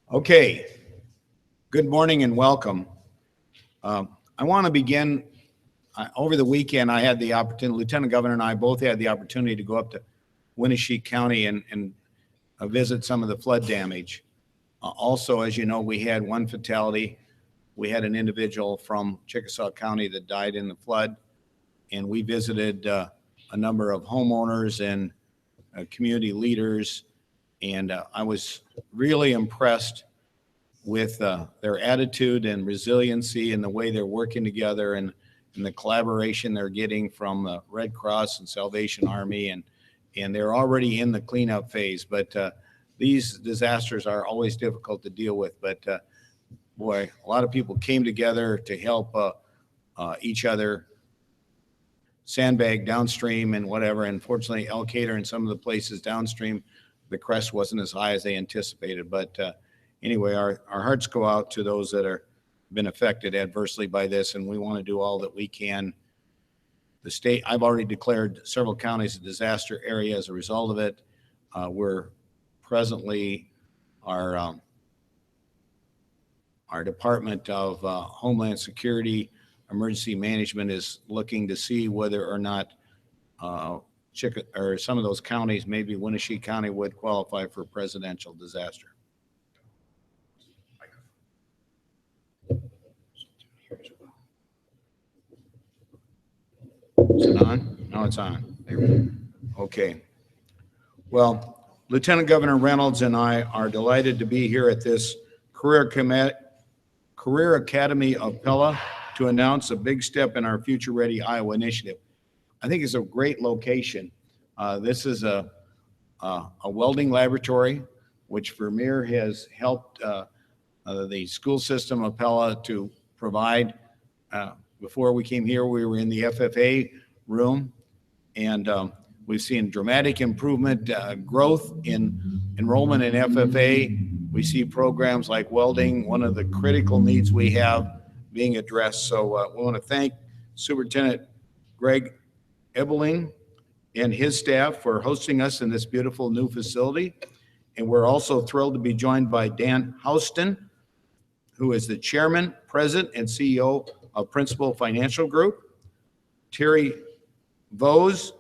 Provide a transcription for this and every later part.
Okay, good morning and welcome. I want to begin. Over the weekend, I had the opportunity, Lieutenant Governor and I both had the opportunity to go up to Winnebago County and visit some of the flood damage. Also, as you know, we had one fatality. We had an individual from Chickasaw County that died in the flood, and we visited a number of homeowners and community leaders, and I was really impressed with their attitude and resiliency and the way they're working together and the collaboration they're getting from the Red Cross and Salvation Army, and they're already in the cleanup phase. But these disasters are always difficult to deal with. But boy, a lot of people came together to help each other sandbag downstream and whatever. And fortunately, Elkader and some of the places downstream, the crest wasn't as high as they anticipated. But anyway, our hearts go out to those that are been affected adversely by this, and we want to do all that we can. The state, I've already declared several counties a disaster area as a result of it. We're presently, our Department of Homeland Security Emergency Management is looking to see whether or not some of those counties, maybe Winnebago County, would qualify for presidential disaster. Is it on? No, it's on. There we go. Okay. Well, Lieutenant Governor Reynolds and I are delighted to be here at this Career Academy of Pella to announce a big step in our Future Ready Iowa initiative. I think it's a great location. This is a welding laboratory, which Vermeer has helped the school system of Pella to provide. Before we came here, we were in the FFA room, and we've seen dramatic improvement, growth in enrollment in FFA. We see programs like welding, one of the critical needs we have, being addressed. So we want to thank Superintendent Greg Ebeling and his staff for hosting us in this beautiful new facility. And we're also thrilled to be joined by Dan Houston, who is the Chairman, President, and CEO of Principal Financial Group. Terry Voss,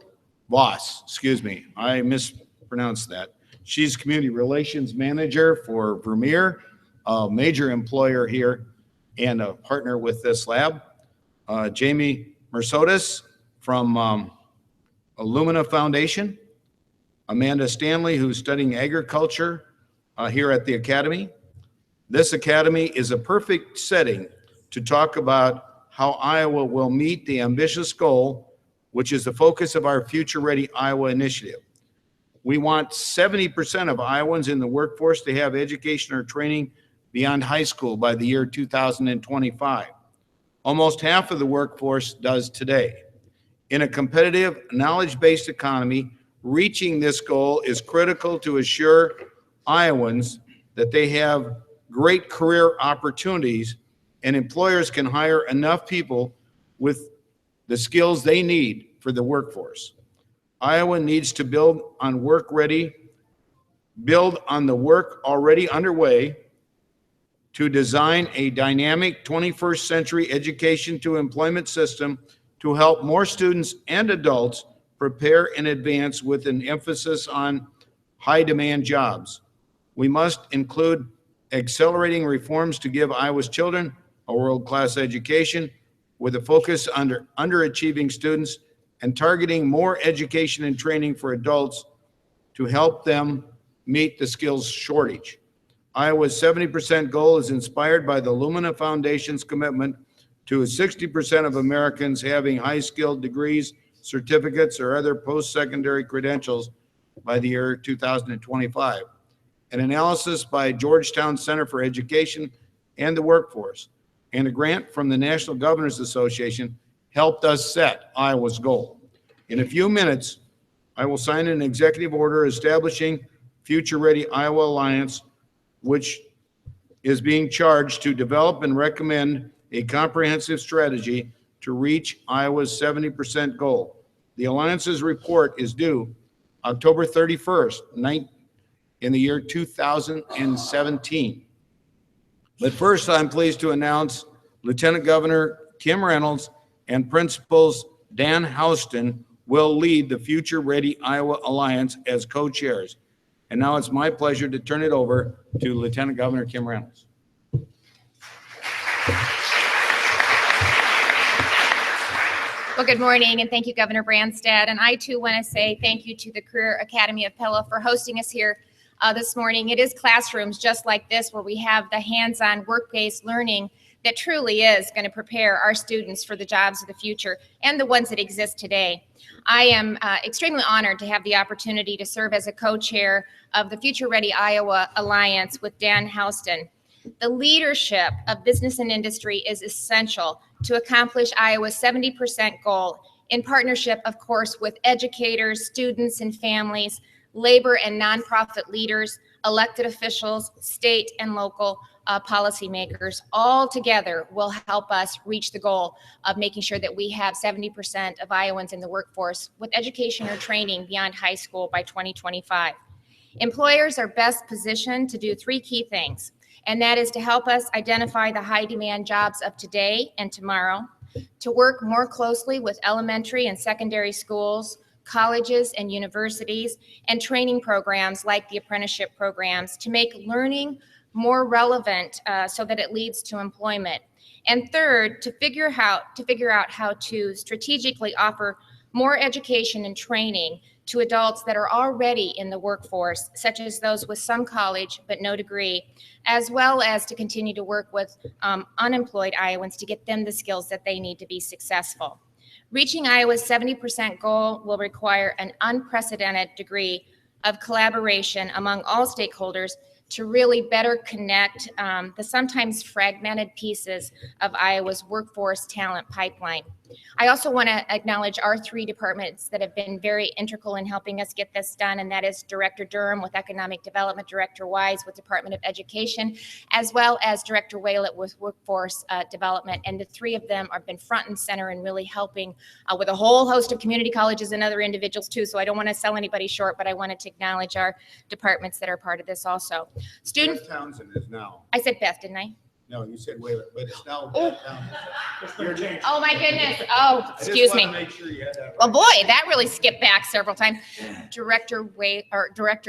I mispronounced that. She's Community Relations Manager for Vermeer, a major employer here and a partner with this lab. Jamie Mercedes from Lumina Foundation. Amanda Stanley, who's studying agriculture here at the Academy. This Academy is a perfect setting to talk about how Iowa will meet the ambitious goal, which is the focus of our Future Ready Iowa initiative. We want 70% of Iowans in the workforce to have education or training beyond high school by the year 2025. Almost half of the workforce does today. In a competitive, knowledge-based economy, reaching this goal is critical to assure Iowans that they have great career opportunities and employers can hire enough people with the skills they need for the workforce. Iowa needs to build on the work already underway to design a dynamic 21st century education to employment system to help more students and adults prepare in advance with an emphasis on high demand jobs. We must include accelerating reforms to give Iowa's children a world-class education with a focus on underachieving students and targeting more education and training for adults to help them meet the skills shortage. Iowa's 70% goal is inspired by the Lumina Foundation's commitment to 60% of Americans having high-skilled degrees, certificates, or other post-secondary credentials by the year 2025. An analysis by Georgetown Center for Education and the Workforce and a grant from the National Governors Association helped us set Iowa's goal. In a few minutes, I will sign an executive order establishing Future Ready Iowa Alliance, which is being charged to develop and recommend a comprehensive strategy to reach Iowa's 70% goal. The Alliance's report is due October 31st, in the year 2017. But first, I'm pleased to announce Lieutenant Governor Kim Reynolds and Principals Dan Houston will lead the Future Ready Iowa Alliance as co-chairs. And now it's my pleasure to turn it over to Lieutenant Governor Kim Reynolds. Well, good morning, and thank you, Governor Branstad. And I, too, want to say thank you to the Career Academy of Pella for hosting us here this morning. It is classrooms just like this where we have the hands-on work-based learning that truly is going to prepare our students for the jobs of the future and the ones that exist today. I am extremely honored to have the opportunity to serve as a co-chair of the Future Ready Iowa Alliance with Dan Houston. The leadership of business and industry is essential to accomplish Iowa's 70% goal in partnership, of course, with educators, students and families, labor and nonprofit leaders, elected officials, state and local policymakers. All together will help us reach the goal of making sure that we have 70% of Iowans in the workforce with education or training beyond high school by 2025. Employers are best positioned to do three key things, and that is to help us identify the high demand jobs of today and tomorrow, to work more closely with elementary and secondary schools, colleges and universities, and training programs like the apprenticeship programs to make learning more relevant so that it leads to employment. And third, to figure out how to strategically offer more education and training to adults that are already in the workforce, such as those with some college but no degree, as well as to continue to work with unemployed Iowans to get them the skills that they need to be successful. Reaching Iowa's 70% goal will require an unprecedented degree of collaboration among all stakeholders to really better connect the sometimes fragmented pieces of Iowa's workforce talent pipeline. I also want to acknowledge our three departments that have been very integral in helping us get this done, and that is Director Durham with Economic Development, Director Wise with Department of Education, as well as Director Whalett with Workforce Development. And the three of them have been front and center in really helping with a whole host of community colleges and other individuals too. So I don't want to sell anybody short, but I wanted to acknowledge our departments that are part of this also. Beth Townsend is now. I said Beth, didn't I? No, you said Whalett, but it's now Beth Townsend. Oh my goodness. Oh, excuse me. Make sure you had that right. Well, boy, that really skipped back several times. Director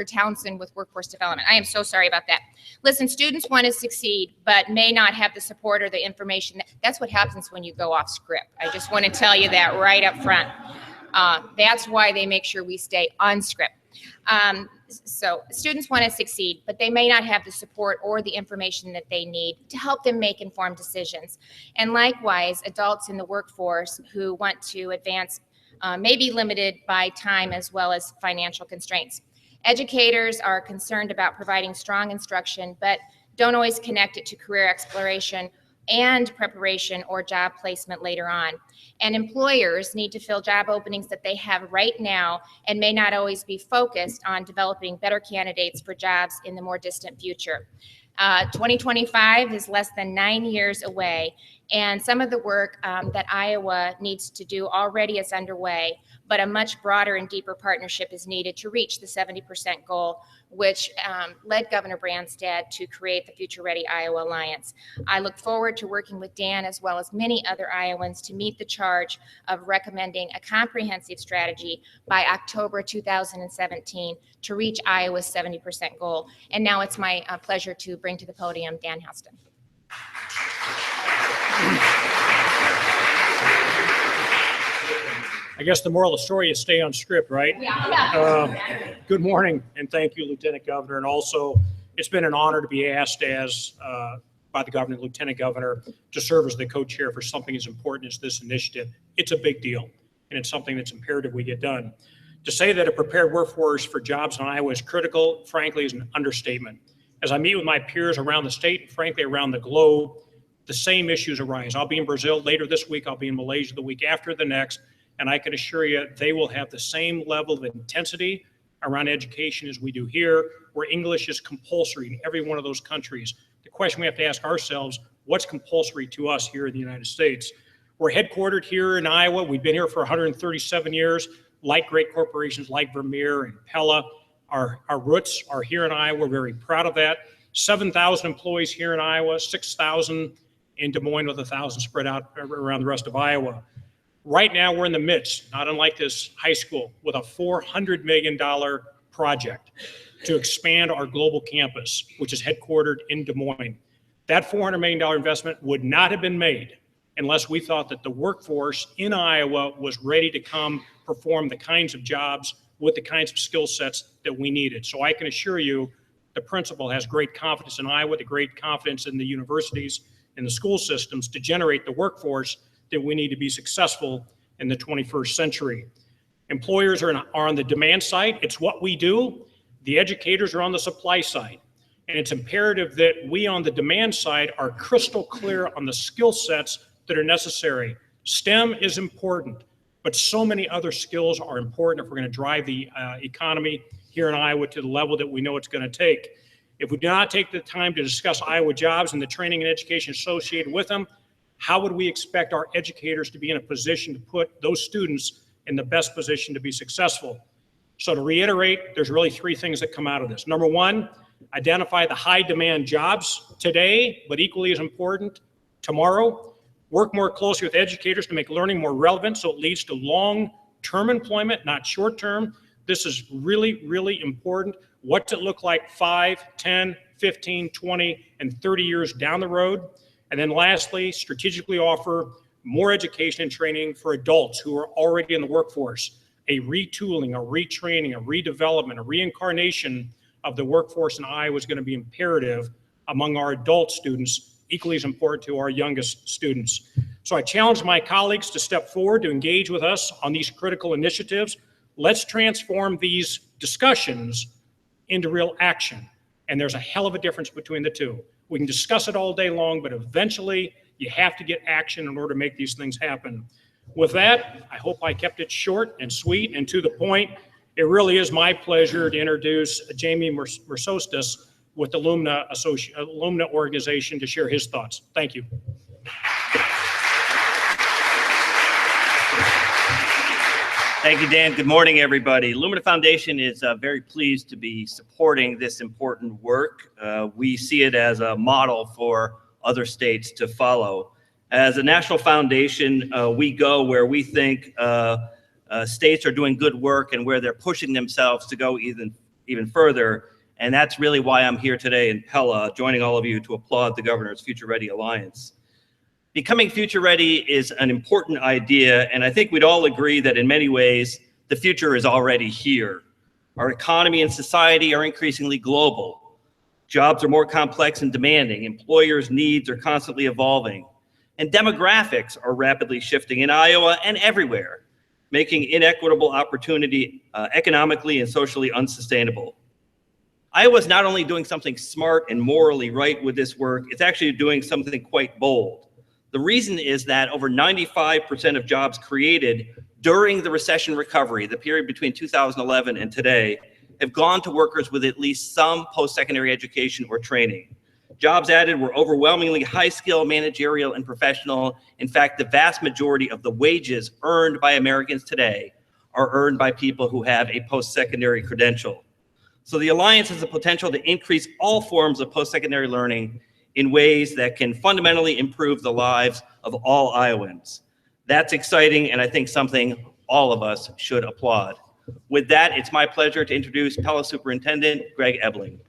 Townsend with Workforce Development. I am so sorry about that. Listen, students want to succeed, but may not have the support or the information. That's what happens when you go off script. I just want to tell you that right up front. That's why they make sure we stay on script. So students want to succeed, but they may not have the support or the information that they need to help them make informed decisions. And likewise, adults in the workforce who want to advance may be limited by time as well as financial constraints. Educators are concerned about providing strong instruction, but don't always connect it to career exploration and preparation or job placement later on. And employers need to fill job openings that they have right now and may not always be focused on developing better candidates for jobs in the more distant future. 2025 is less than 9 years away, and some of the work that Iowa needs to do already is underway, but a much broader and deeper partnership is needed to reach the 70% goal, which led Governor Branstad to create the Future Ready Iowa Alliance. I look forward to working with Dan as well as many other Iowans to meet the charge of recommending a comprehensive strategy by October 2017 to reach Iowa's 70% goal. And now it's my pleasure to bring to the podium Dan Houston. I guess the moral of the story is stay on script, right? Yeah. Good morning, and thank you, Lieutenant Governor. And also, it's been an honor to be asked by the Governor and Lieutenant Governor to serve as the co-chair for something as important as this initiative. It's a big deal, and it's something that's imperative we get done. To say that a prepared workforce for jobs in Iowa is critical, frankly, is an understatement. As I meet with my peers around the state, and frankly, around the globe, the same issues arise. I'll be in Brazil later this week. I'll be in Malaysia the week after the next. And I can assure you, they will have the same level of intensity around education as we do here, where English is compulsory in every one of those countries. The question we have to ask ourselves, what's compulsory to us here in the United States? We're headquartered here in Iowa. We've been here for 137 years, like great corporations like Vermeer and Pella. Our roots are here in Iowa. We're very proud of that. 7,000 employees here in Iowa, 6,000 in Des Moines with 1,000 spread out around the rest of Iowa. Right now, we're in the midst, not unlike this high school, with a $400 million project to expand our global campus, which is headquartered in Des Moines. That $400 million investment would not have been made unless we thought that the workforce in Iowa was ready to come perform the kinds of jobs with the kinds of skill sets that we needed. So I can assure you, the principal has great confidence in Iowa, the great confidence in the universities and the school systems to generate the workforce that we need to be successful in the 21st century. Employers are on the demand side. It's what we do. The educators are on the supply side. And it's imperative that we on the demand side are crystal clear on the skill sets that are necessary. STEM is important, but so many other skills are important if we're going to drive the economy here in Iowa to the level that we know it's going to take. If we do not take the time to discuss Iowa jobs and the training and education associated with them, how would we expect our educators to be in a position to put those students in the best position to be successful? So to reiterate, there's really three things that come out of this. Number one, identify the high demand jobs today, but equally as important, tomorrow. Work more closely with educators to make learning more relevant so it leads to long-term employment, not short-term. This is really, really important. What's it look like 5, 10, 15, 20, and 30 years down the road? And then lastly, strategically offer more education and training for adults who are already in the workforce. A retooling, a retraining, a redevelopment, a reincarnation of the workforce in Iowa is going to be imperative among our adult students, equally as important to our youngest students. So I challenge my colleagues to step forward to engage with us on these critical initiatives. Let's transform these discussions into real action. And there's a hell of a difference between the two. We can discuss it all day long, but eventually you have to get action in order to make these things happen. With that, I hope I kept it short and sweet and to the point. It really is my pleasure to introduce Jamie Mersostis with the Lumina organization to share his thoughts. Thank you. Thank you, Dan. Good morning, everybody. Lumina Foundation is very pleased to be supporting this important work. We see it as a model for other states to follow. As a national foundation, we go where we think states are doing good work and where they're pushing themselves to go even further. And that's really why I'm here today in Pella, joining all of you to applaud the governor's Future Ready Alliance. Becoming future ready is an important idea, and I think we'd all agree that in many ways, the future is already here. Our economy and society are increasingly global. Jobs are more complex and demanding. Employers' needs are constantly evolving. And demographics are rapidly shifting in Iowa and everywhere, making inequitable opportunity economically and socially unsustainable. Iowa's not only doing something smart and morally right with this work, it's actually doing something quite bold. The reason is that over 95% of jobs created during the recession recovery, the period between 2011 and today, have gone to workers with at least some post-secondary education or training. Jobs added were overwhelmingly high-skill, managerial, and professional. In fact, the vast majority of the wages earned by Americans today are earned by people who have a post-secondary credential. So the Alliance has the potential to increase all forms of post-secondary learning in ways that can fundamentally improve the lives of all Iowans. That's exciting, and I think something all of us should applaud. With that, it's my pleasure to introduce Pella Superintendent Greg Ebling.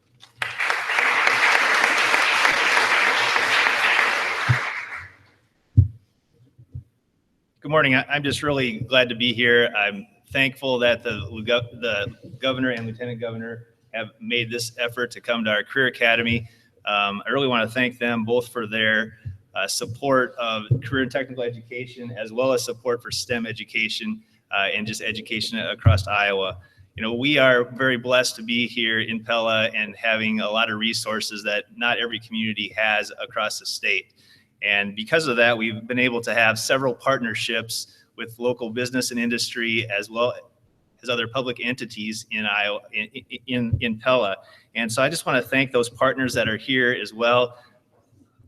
Good morning. I'm just really glad to be here. I'm thankful that the governor and lieutenant governor have made this effort to come to our Career Academy. I really want to thank them both for their support of career and technical education, as well as support for STEM education and just education across Iowa. You know, we are very blessed to be here in Pella and having a lot of resources that not every community has across the state. And because of that, we've been able to have several partnerships with local business and industry, as well as other public entities in Iowa, in Pella. And so I just want to thank those partners that are here as well.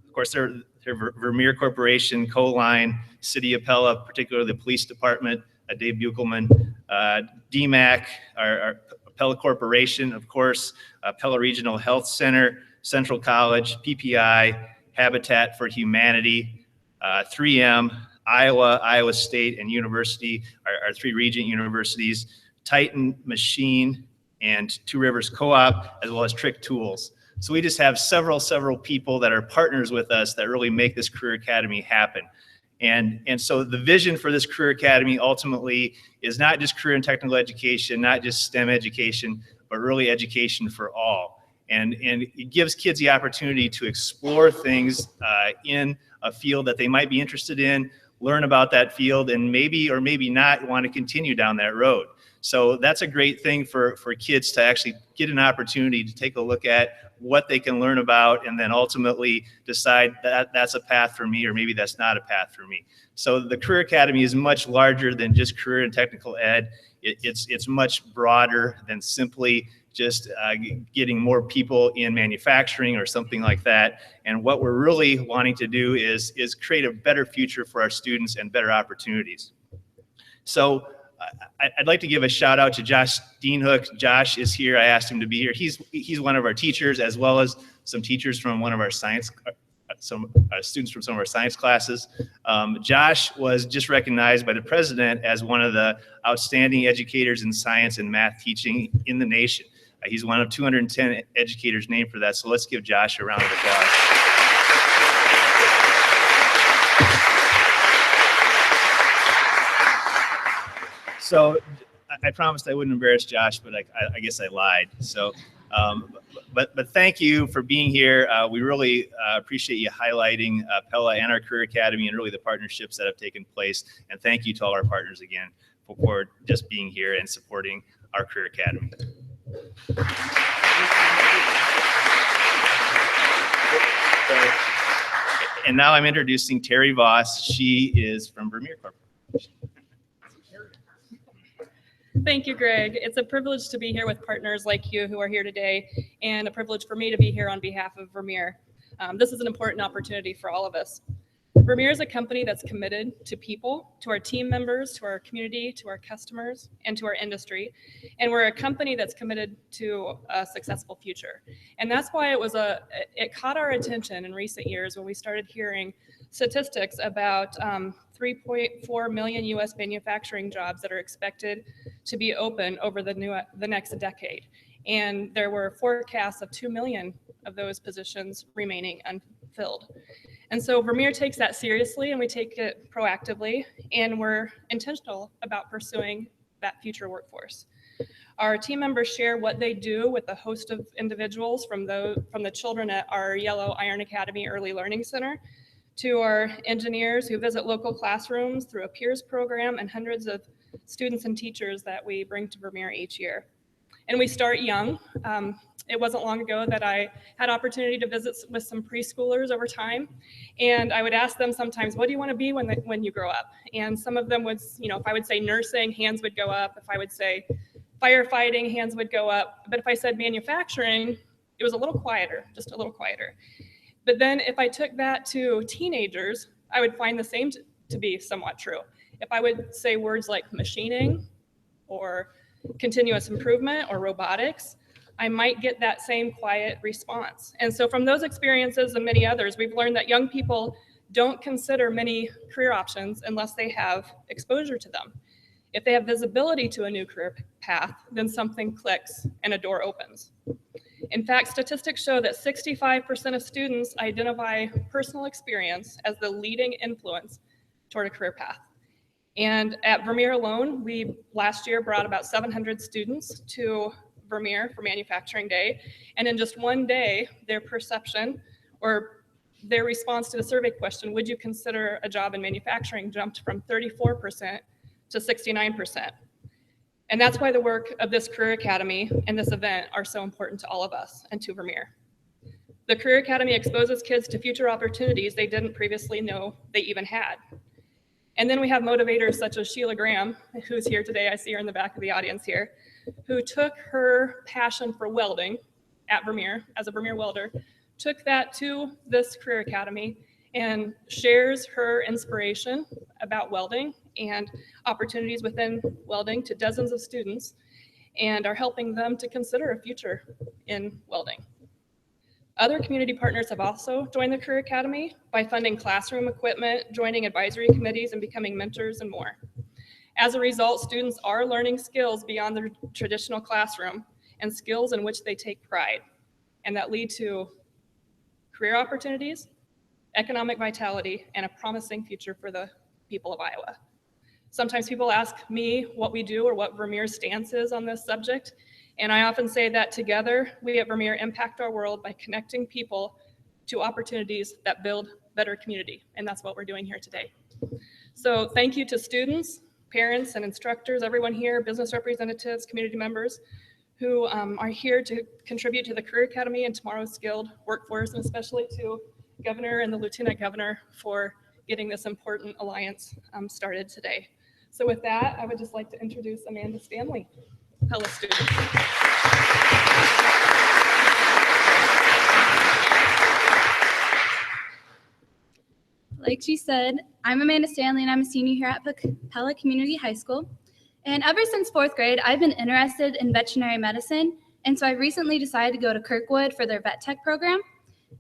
Of course, they're Vermeer Corporation, Coline, City of Pella, particularly the police department, Dave Buchelman, DMAC, our Pella Corporation, of course, Pella Regional Health Center, Central College, PPI, Habitat for Humanity, 3M, Iowa State and University, our 3 Regent universities, Titan Machine, and Two Rivers Co-op, as well as Trick Tools. So we just have several people that are partners with us that really make this Career Academy happen. And so the vision for this Career Academy ultimately is not just career and technical education, not just STEM education, but really education for all. And it gives kids the opportunity to explore things in a field that they might be interested in, learn about that field, and maybe or maybe not want to continue down that road. So that's a great thing for kids to actually get an opportunity to take a look at what they can learn about, and then ultimately decide that that's a path for me, or maybe that's not a path for me. So the Career Academy is much larger than just career and technical ed. It's much broader than simply just getting more people in manufacturing or something like that. And what we're really wanting to do is create a better future for our students and better opportunities. So I'd like to give a shout out to Josh Steenhook. Josh is here. I asked him to be here. He's one of our teachers, as well as some teachers from one of our science, some students from some of our science classes. Josh was just recognized by the president as one of the outstanding educators in science and math teaching in the nation. He's one of 210 educators named for that. So let's give Josh a round of applause. So I promised I wouldn't embarrass Josh, but I guess I lied. So, but thank you for being here. We really appreciate you highlighting Pella and our Career Academy, and really the partnerships that have taken place. And thank you to all our partners again for just being here and supporting our Career Academy. And now I'm introducing Terry Voss. She is from Vermeer Corporation. Thank you, Greg. It's a privilege to be here with partners like you who are here today, and a privilege for me to be here on behalf of Vermeer. This is an important opportunity for all of us. Vermeer is a company that's committed to people, to our team members, to our community, to our customers, and to our industry. And we're a company that's committed to a successful future. And that's why it caught our attention in recent years when we started hearing statistics about 3.4 million U.S. manufacturing jobs that are expected to be open over the next decade. And there were forecasts of 2 million of those positions remaining unfilled. And so Vermeer takes that seriously, and we take it proactively, and we're intentional about pursuing that future workforce. Our team members share what they do with a host of individuals, from the children at our Yellow Iron Academy Early Learning Center, to our engineers who visit local classrooms through a peers program, and hundreds of students and teachers that we bring to Vermeer each year. And we start young. It wasn't long ago that I had opportunity to visit with some preschoolers over time, and I would ask them sometimes, what do you want to be when you grow up? And some of them would, if I would say nursing, hands would go up. If I would say firefighting, hands would go up. But if I said manufacturing, it was a little quieter, just a little quieter. But then if I took that to teenagers, I would find the same to be somewhat true. If I would say words like machining or continuous improvement or robotics, I might get that same quiet response. And so from those experiences and many others, we've learned that young people don't consider many career options unless they have exposure to them. If they have visibility to a new career path, then something clicks and a door opens. In fact, statistics show that 65% of students identify personal experience as the leading influence toward a career path. And at Vermeer alone, we last year brought about 700 students to Vermeer for Manufacturing Day. And in just one day, their perception or their response to the survey question, would you consider a job in manufacturing, jumped from 34% to 69%. And that's why the work of this Career Academy and this event are so important to all of us and to Vermeer. The Career Academy exposes kids to future opportunities they didn't previously know they even had. And then we have motivators such as Sheila Graham, who's here today, I see her in the back of the audience here, who took her passion for welding at Vermeer, as a Vermeer welder, took that to this Career Academy and shares her inspiration about welding and opportunities within welding to dozens of students, and are helping them to consider a future in welding. Other community partners have also joined the Career Academy by funding classroom equipment, joining advisory committees, and becoming mentors and more. As a result, students are learning skills beyond their traditional classroom and skills in which they take pride, and that lead to career opportunities, economic vitality, and a promising future for the people of Iowa. Sometimes people ask me what we do or what Vermeer's stance is on this subject, and I often say that together, we at Vermeer impact our world by connecting people to opportunities that build better community, and that's what we're doing here today. So thank you to students, parents, and instructors, everyone here, business representatives, community members, who are here to contribute to the Career Academy and tomorrow's skilled workforce, and especially to Governor and the Lieutenant Governor for getting this important alliance started today. So with that, I would just like to introduce Amanda Stanley, Pella student. Like she said, I'm Amanda Stanley and I'm a senior here at Pella Community High School. And ever since 4th grade, I've been interested in veterinary medicine. And so I recently decided to go to Kirkwood for their vet tech program.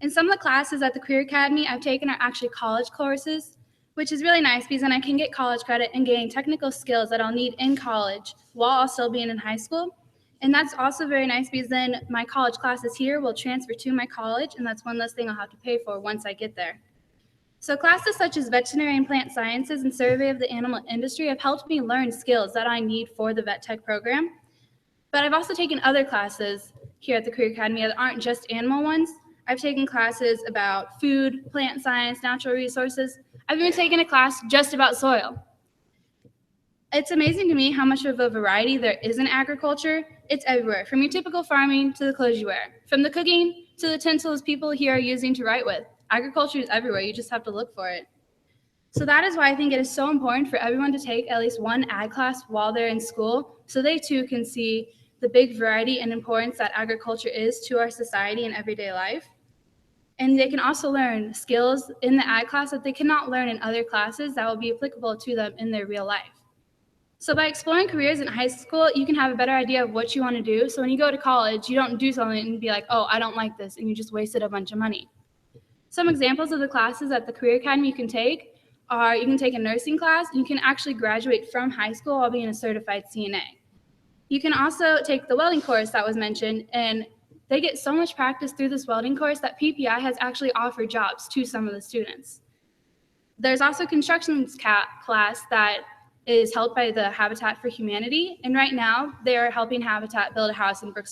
And some of the classes at the Career Academy I've taken are actually college courses, which is really nice because then I can get college credit and gain technical skills that I'll need in college while I'll still being in high school. And that's also very nice because then my college classes here will transfer to my college, and that's one less thing I'll have to pay for once I get there. So classes such as veterinary and plant sciences and survey of the animal industry have helped me learn skills that I need for the vet tech program. But I've also taken other classes here at the Career Academy that aren't just animal ones. I've taken classes about food, plant science, natural resources. I've even taken a class just about soil. It's amazing to me how much of a variety there is in agriculture. It's everywhere, from your typical farming to the clothes you wear, from the cooking to the utensils people here are using to write with. Agriculture is everywhere, you just have to look for it. So that is why I think it is so important for everyone to take at least one ag class while they're in school, so they too can see the big variety and importance that agriculture is to our society and everyday life. And they can also learn skills in the ag class that they cannot learn in other classes that will be applicable to them in their real life. So by exploring careers in high school, you can have a better idea of what you want to do. So when you go to college, you don't do something and be like, oh, I don't like this, and you just wasted a bunch of money. Some examples of the classes at the Career Academy you can take are you can take a nursing class, and you can actually graduate from high school while being a certified CNA. You can also take the welding course that was mentioned, and they get so much practice through this welding course that PPI has actually offered jobs to some of the students. There's also a construction class that is held by the Habitat for Humanity, and right now they are helping Habitat build a house in Brook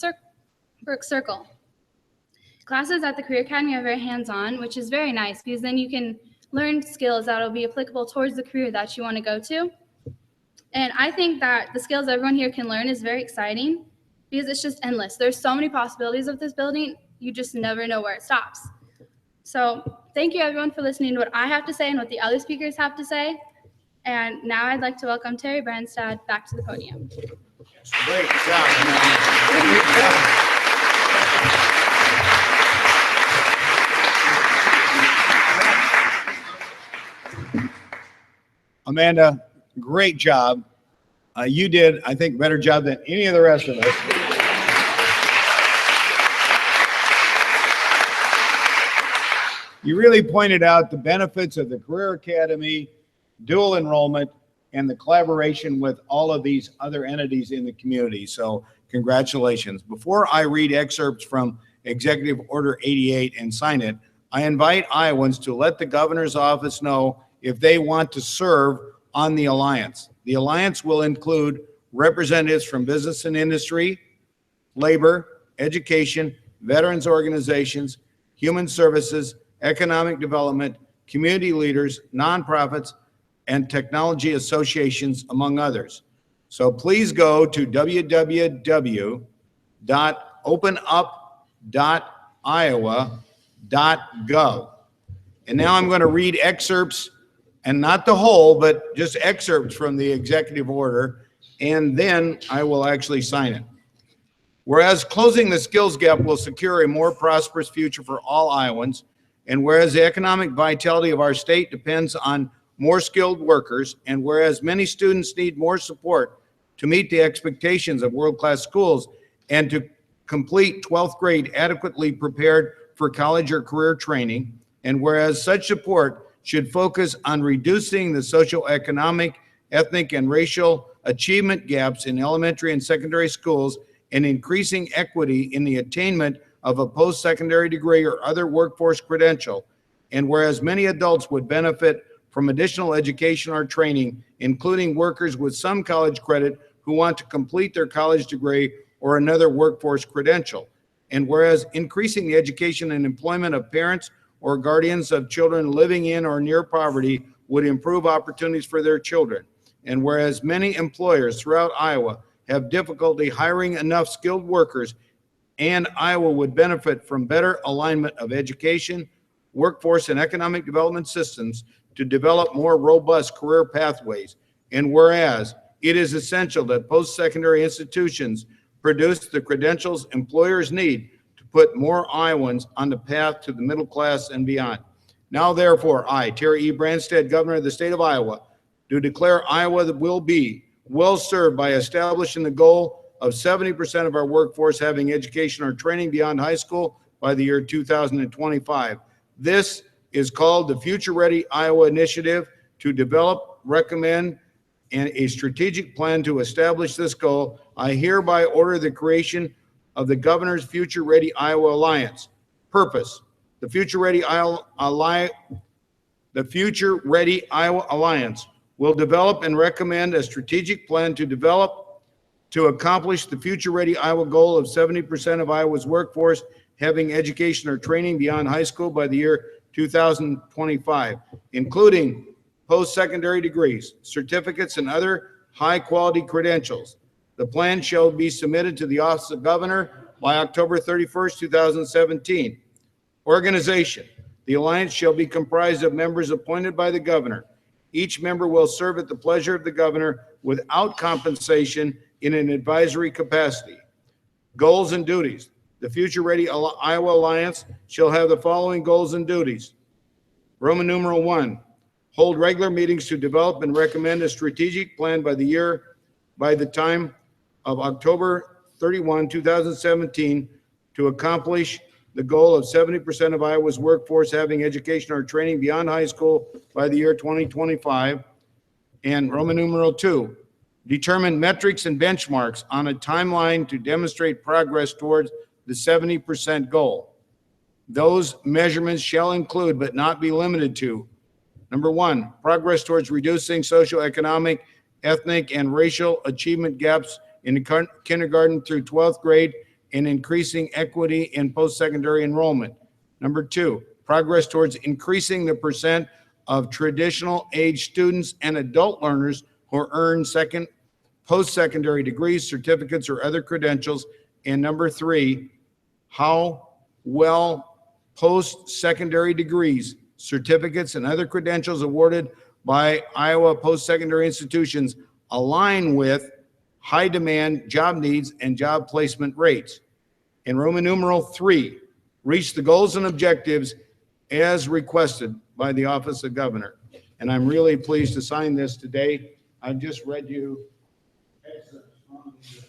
Circle. Classes at the Career Academy are very hands-on, which is very nice because then you can learn skills that will be applicable towards the career that you want to go to. And I think that the skills everyone here can learn is very exciting because it's just endless. There's so many possibilities of this building, you just never know where it stops. So thank you everyone for listening to what I have to say and what the other speakers have to say. And now I'd like to welcome Terry Branstad back to the podium. Great job, Amanda. Amanda, great job. You did, I think, a better job than any of the rest of us. You really pointed out the benefits of the Career Academy, dual enrollment, and the collaboration with all of these other entities in the community. So congratulations. Before I read excerpts from Executive Order 88 and sign it, I invite Iowans to let the governor's office know if they want to serve on the alliance. The alliance will include representatives from business and industry, labor, education, veterans organizations, human services, economic development, community leaders, nonprofits, and technology associations, among others. So please go to www.openup.iowa.gov. And now I'm going to read excerpts, and not the whole, but just excerpts from the executive order, and then I will actually sign it. Whereas closing the skills gap will secure a more prosperous future for all Iowans, and whereas the economic vitality of our state depends on more skilled workers, and whereas many students need more support to meet the expectations of world-class schools and to complete 12th grade adequately prepared for college or career training, and whereas such support should focus on reducing the socioeconomic, ethnic, and racial achievement gaps in elementary and secondary schools and increasing equity in the attainment of a post-secondary degree or other workforce credential, and whereas many adults would benefit from additional education or training, including workers with some college credit who want to complete their college degree or another workforce credential, and whereas increasing the education and employment of parents or guardians of children living in or near poverty would improve opportunities for their children, and whereas many employers throughout Iowa have difficulty hiring enough skilled workers, and Iowa would benefit from better alignment of education, workforce, and economic development systems to develop more robust career pathways, and whereas it is essential that post-secondary institutions produce the credentials employers need to put more Iowans on the path to the middle class and beyond. Now therefore, I, Terry E. Branstad, Governor of the state of Iowa, do declare Iowa will be well served by establishing the goal of 70% of our workforce having education or training beyond high school by the year 2025. This is called the Future Ready Iowa Initiative to develop, recommend, and a strategic plan to establish this goal. I hereby order the creation of the Governor's Future Ready Iowa Alliance. Purpose: the Future Ready Iowa Alliance will develop and recommend a strategic plan to accomplish the Future Ready Iowa goal of 70% of Iowa's workforce having education or training beyond high school by the year 2025, including post-secondary degrees, certificates, and other high-quality credentials. The plan shall be submitted to the Office of Governor by October 31st, 2017. Organization: the Alliance shall be comprised of members appointed by the Governor. Each member will serve at the pleasure of the Governor without compensation in an advisory capacity. Goals and duties: the Future Ready Iowa Alliance shall have the following goals and duties. Roman numeral 1, hold regular meetings to develop and recommend a strategic plan by the time of October 31, 2017 to accomplish the goal of 70% of Iowa's workforce having education or training beyond high school by the year 2025. And Roman numeral 2, determine metrics and benchmarks on a timeline to demonstrate progress towards the 70% goal. Those measurements shall include, but not be limited to, number 1, progress towards reducing socioeconomic, ethnic, and racial achievement gaps in kindergarten through 12th grade and increasing equity in post-secondary enrollment. Number 2, progress towards increasing the percent of traditional age students and adult learners who earn post-secondary degrees, certificates, or other credentials. And number 3, how well post-secondary degrees, certificates, and other credentials awarded by Iowa post-secondary institutions align with high demand job needs and job placement rates. In Roman numeral 3, reach the goals and objectives as requested by the Office of Governor. And I'm really pleased to sign this today. I've just read you excerpts from the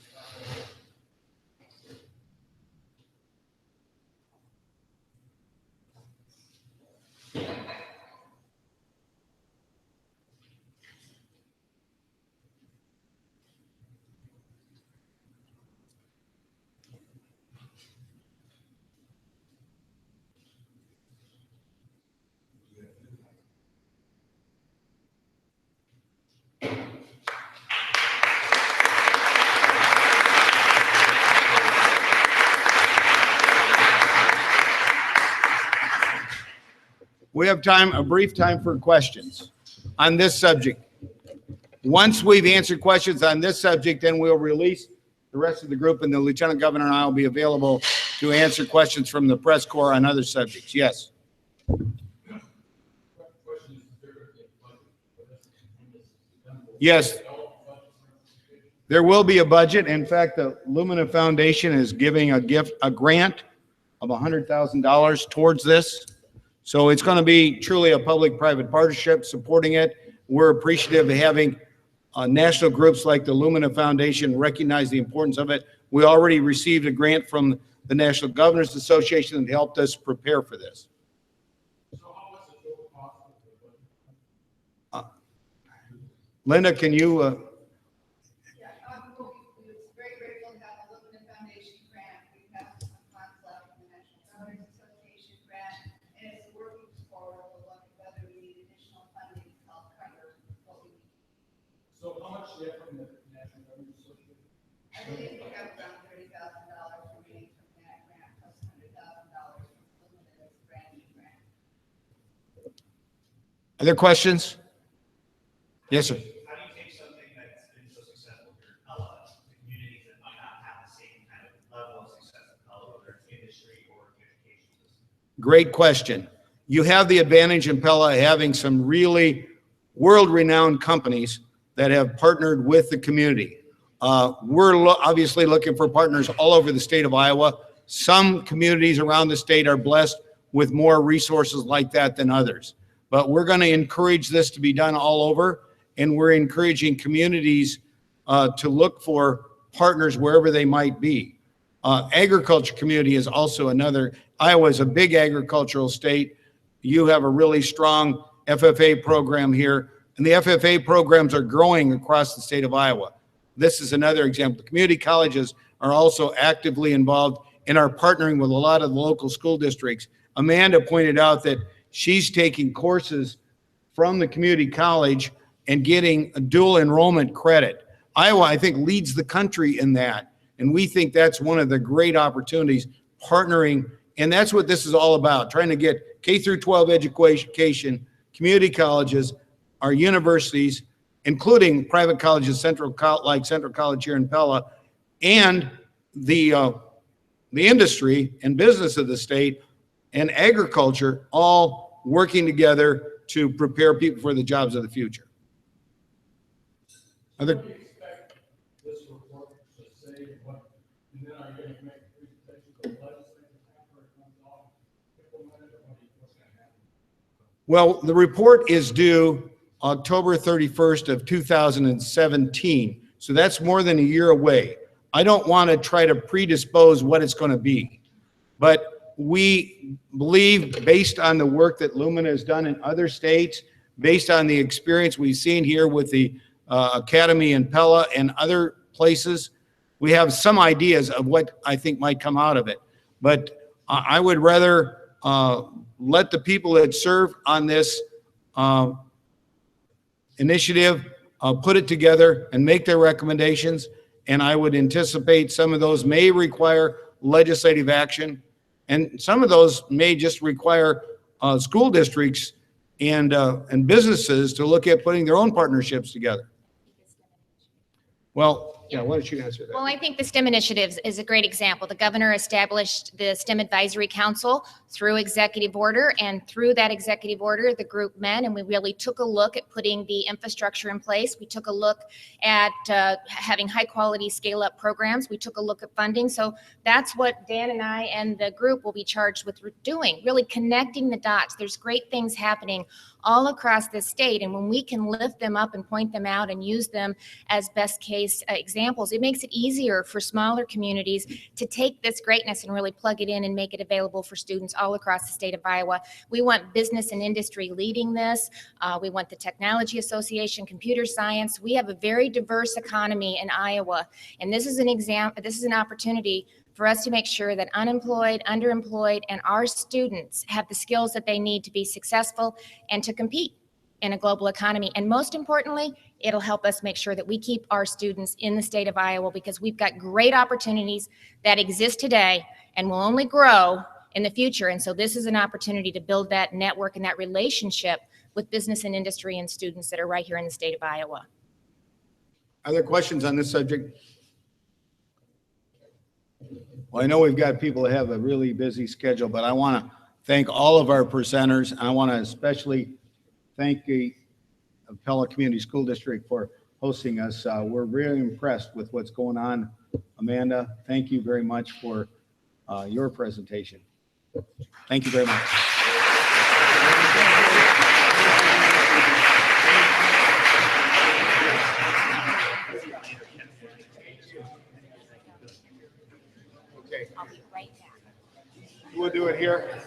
We have time, a brief time for questions on this subject. Once we've answered questions on this subject, then we'll release the rest of the group, and the Lieutenant Governor and I will be available to answer questions from the press corps on other subjects. Yes. Yes. There will be a budget. In fact, the Lumina Foundation is giving a grant of $100,000 towards this. So it's going to be truly a public-private partnership supporting it. We're appreciative of having national groups like the Lumina Foundation recognize the importance of it. We already received a grant from the National Governors Association, that helped us prepare for this. Linda, can you? Yeah, we're very grateful to have the Lumina Foundation grant. We have some funds left from the National Governors Association grant, and it's working forward. We'll look at whether we need additional funding to help cover what we need. So how much do you have from the National Governors Association? I believe we have around $30,000 remaining from that grant, plus $100,000 from Lumina's brand new grant. Other questions? Yes, sir. How do you take something that's been so successful here in Pella to communities that might not have the same kind of level of success in Pella, whether it's industry or the education system? Great question. You have the advantage in Pella having some really world-renowned companies that have partnered with the community. We're obviously looking for partners all over the state of Iowa. Some communities around the state are blessed with more resources like that than others. But we're going to encourage this to be done all over, and we're encouraging communities to look for partners wherever they might be. Agriculture community is also another. Iowa is a big agricultural state. You have a really strong FFA program here, and the FFA programs are growing across the state of Iowa. This is another example. Community colleges are also actively involved and are partnering with a lot of the local school districts. Amanda pointed out that she's taking courses from the community college and getting a dual enrollment credit. Iowa, I think, leads the country in that. And we think that's one of the great opportunities, partnering. And that's what this is all about, trying to get K through 12 education, community colleges, our universities, including private colleges, like Central College here in Pella, and the industry and business of the state and agriculture all working together to prepare people for the jobs of the future. Other? What do you expect this report to say, and then are you going to make a presentation to the legislature after it comes off, implemented, or what's going to happen? Well, the report is due October 31st of 2017. So that's more than a year away. I don't want to try to predispose what it's going to be, but we believe, based on the work that Lumina has done in other states, based on the experience we've seen here with the Academy in Pella and other places, we have some ideas of what I think might come out of it. But I would rather let the people that serve on this initiative put it together and make their recommendations. And I would anticipate some of those may require legislative action, and some of those may just require school districts and businesses to look at putting their own partnerships together. Well, yeah, why don't you answer that? Well, I think the STEM initiatives is a great example. The governor established the STEM Advisory Council through executive order, and through that executive order, the group met, and we really took a look at putting the infrastructure in place. We took a look at having high quality scale up programs. We took a look at funding. So that's what Dan and I and the group will be charged with doing, really connecting the dots. There's great things happening all across the state, and when we can lift them up and point them out and use them as best case examples, it makes it easier for smaller communities to take this greatness and really plug it in and make it available for students all across the state of Iowa. We want business and industry leading this. We want the Technology Association, computer science. We have a very diverse economy in Iowa, and this is an example. This is an opportunity for us to make sure that unemployed, underemployed, and our students have the skills that they need to be successful and to compete in a global economy. And most importantly, it'll help us make sure that we keep our students in the state of Iowa, because we've got great opportunities that exist today and will only grow in the future. And so this is an opportunity to build that network and that relationship with business and industry and students that are right here in the state of Iowa. Other questions on this subject? Well, I know we've got people that have a really busy schedule, but I want to thank all of our presenters. I want to especially thank the Pella Community School District for hosting us. We're really impressed with what's going on. Amanda, thank you very much for your presentation. Thank you very much. Okay. Okay, I'll be right back. we'll do it here.